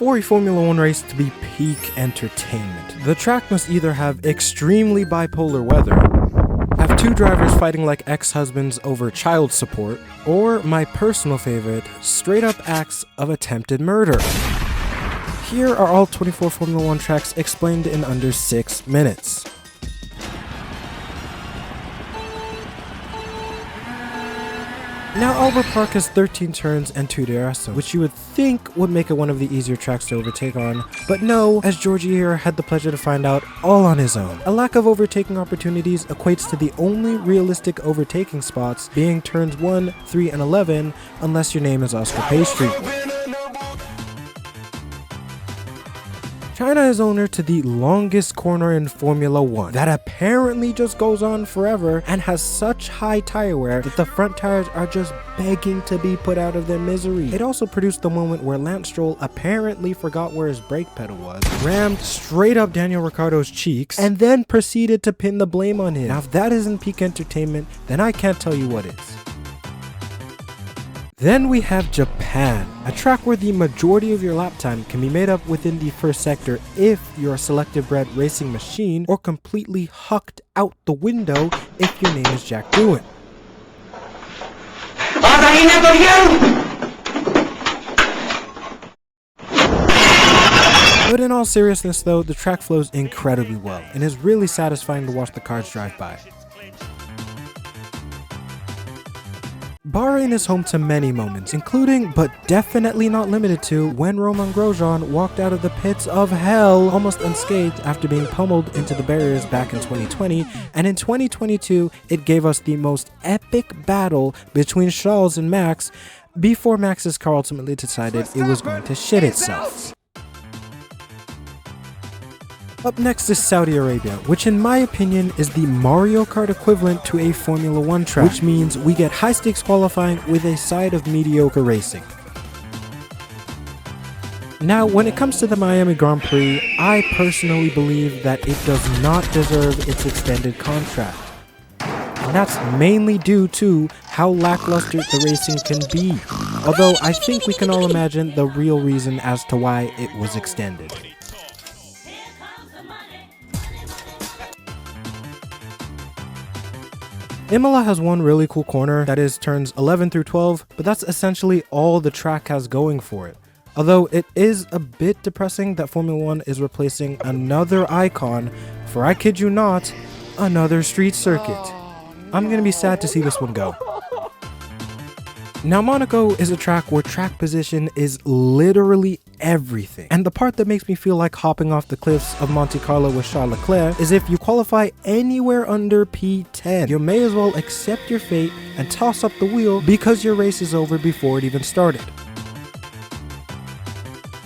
For a Formula 1 race to be peak entertainment, the track must either have extremely bipolar weather, have two drivers fighting like ex-husbands over child support, or my personal favorite, straight up acts of attempted murder. Here are all 24 Formula 1 tracks explained in under 6 minutes. Now, Albert Park has 13 turns and 2 DRS, which you would think would make it one of the easier tracks to overtake on, but no, as Georgie here had the pleasure to find out all on his own. A lack of overtaking opportunities equates to the only realistic overtaking spots being turns 1, 3, and 11, unless your name is Oscar Pastry. China is owner to the longest corner in Formula 1 that apparently just goes on forever and has such high tire wear that the front tires are just begging to be put out of their misery. It also produced the moment where Lance Stroll apparently forgot where his brake pedal was, rammed straight up Daniel Ricciardo's cheeks, and then proceeded to pin the blame on him. Now, if that isn't peak entertainment, then I can't tell you what is. Then we have Japan, a track where the majority of your lap time can be made up within the first sector if you're a selective bred racing machine, or completely hucked out the window if your name is Jack Doohan. But in all seriousness though, the track flows incredibly well and is really satisfying to watch the cars drive by. Bahrain is home to many moments, including, but definitely not limited to, when Romain Grosjean walked out of the pits of hell almost unscathed after being pummeled into the barriers back in 2020, and in 2022 it gave us the most epic battle between Charles and Max before Max's car ultimately decided it was going to shit itself. Up next is Saudi Arabia, which in my opinion is the Mario Kart equivalent to a Formula 1 track, which means we get high stakes qualifying with a side of mediocre racing. Now, when it comes to the Miami Grand Prix, I personally believe that it does not deserve its extended contract. And that's mainly due to how lackluster the racing can be, although I think we can all imagine the real reason as to why it was extended. Imola has one really cool corner, that is turns 11 through 12, but that's essentially all the track has going for it. Although it is a bit depressing that Formula 1 is replacing another icon for, I kid you not, another street circuit. I'm gonna be sad to see this one go. Now, Monaco is a track where track position is literally everything. And the part that makes me feel like hopping off the cliffs of Monte Carlo with Charles Leclerc is if you qualify anywhere under P10, you may as well accept your fate and toss up the wheel because your race is over before it even started.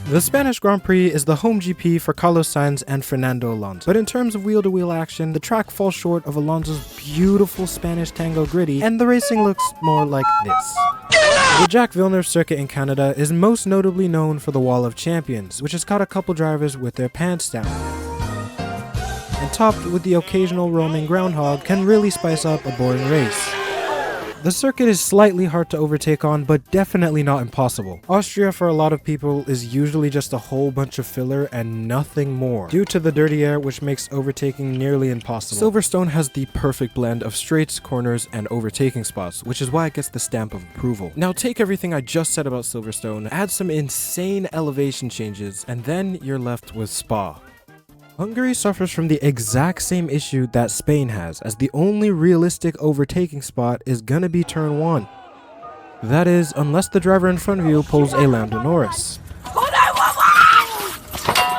The Spanish Grand Prix is the home GP for Carlos Sainz and Fernando Alonso. But in terms of wheel-to-wheel action, the track falls short of Alonso's beautiful Spanish Tango gritty, and the racing looks more like this. The Jacques Villeneuve circuit in Canada is most notably known for the Wall of Champions, which has caught a couple drivers with their pants down. And topped with the occasional roaming groundhog, can really spice up a boring race. The circuit is slightly hard to overtake on, but definitely not impossible. Austria for a lot of people is usually just a whole bunch of filler and nothing more, due to the dirty air which makes overtaking nearly impossible. Silverstone has the perfect blend of straights, corners, and overtaking spots, which is why it gets the stamp of approval. Now take everything I just said about Silverstone, add some insane elevation changes, and then you're left with Spa. Hungary suffers from the exact same issue that Spain has, as the only realistic overtaking spot is gonna be turn 1. That is, unless the driver in front of you pulls a Lando Norris.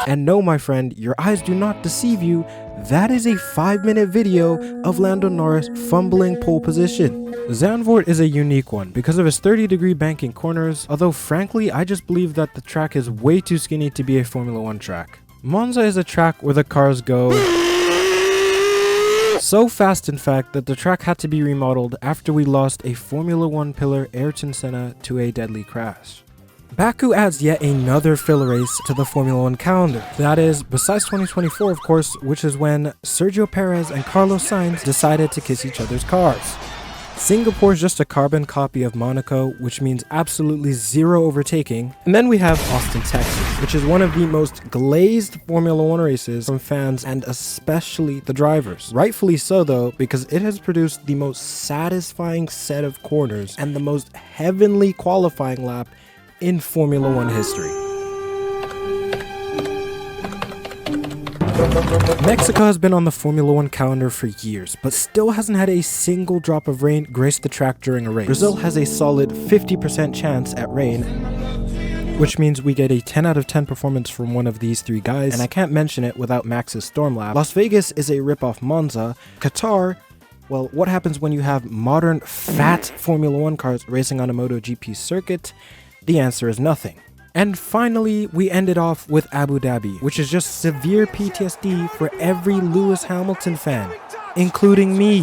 And no, my friend, your eyes do not deceive you, that is a 5-minute video of Lando Norris fumbling pole position. Zandvoort is a unique one because of his 30-degree banking corners, although frankly I just believe that the track is way too skinny to be a Formula 1 track. Monza is a track where the cars go so fast, in fact, that the track had to be remodeled after we lost a Formula 1 pillar Ayrton Senna to a deadly crash. Baku adds yet another filler race to the Formula 1 calendar. That is, besides 2024 of course, which is when Sergio Perez and Carlos Sainz decided to kiss each other's cars. Singapore is just a carbon copy of Monaco, which means absolutely zero overtaking. And then we have Austin, Texas, which is one of the most glazed Formula One races from fans and especially the drivers. Rightfully so though, because it has produced the most satisfying set of corners and the most heavenly qualifying lap in Formula One history. Mexico has been on the Formula One calendar for years, but still hasn't had a single drop of rain grace the track during a race. Brazil has a solid 50% chance at rain, which means we get a 10 out of 10 performance from one of these three guys, and I can't mention it without Max's storm lap. Las Vegas is a rip-off Monza. Qatar, well, what happens when you have modern, fat Formula One cars racing on a MotoGP circuit? The answer is nothing. And finally, we ended off with Abu Dhabi, which is just severe PTSD for every Lewis Hamilton fan, including me.